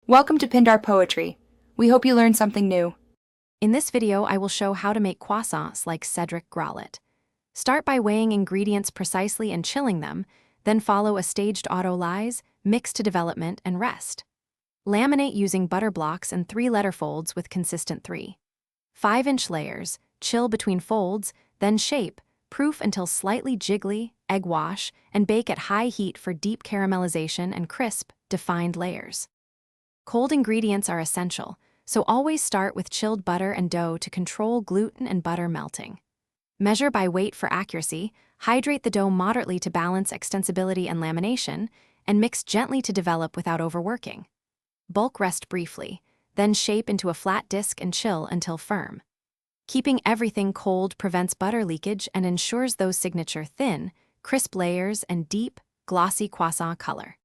Welcome to Pindar Poetry. We hope you learned something new. In this video, I will show how to make croissants like Cedric Grolet. Start by weighing ingredients precisely and chilling them, then follow a staged auto-lyse, mix to development, and rest. Laminate using butter blocks and 3-letter folds with consistent 3-5-inch layers, chill between folds, then shape, proof until slightly jiggly, egg wash, and bake at high heat for deep caramelization and crisp, defined layers. Cold ingredients are essential, so always start with chilled butter and dough to control gluten and butter melting. Measure by weight for accuracy, hydrate the dough moderately to balance extensibility and lamination, and mix gently to develop without overworking. Bulk rest briefly, then shape into a flat disc and chill until firm. Keeping everything cold prevents butter leakage and ensures those signature thin, crisp layers and deep, glossy croissant color.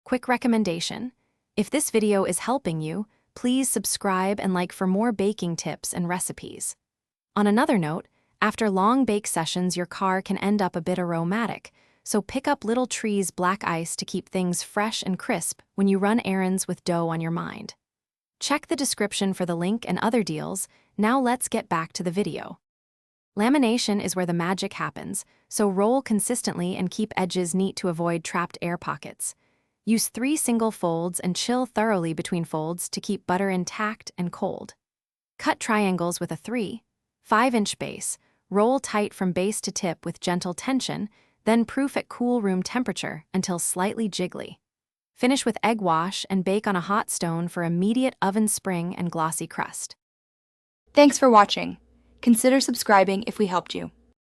Quick recommendation: if this video is helping you, please subscribe and like for more baking tips and recipes. On another note, after long bake sessions, your car can end up a bit aromatic, so pick up Little Tree's black ice to keep things fresh and crisp when you run errands with dough on your mind. Check the description for the link and other deals. Now let's get back to the video. Lamination is where the magic happens, so roll consistently and keep edges neat to avoid trapped air pockets. Use 3 single folds and chill thoroughly between folds to keep butter intact and cold. Cut triangles with a 3-5-inch base, roll tight from base to tip with gentle tension, then proof at cool room temperature until slightly jiggly. Finish with egg wash and bake on a hot stone for immediate oven spring and glossy crust. Thanks for watching. Consider subscribing if we helped you.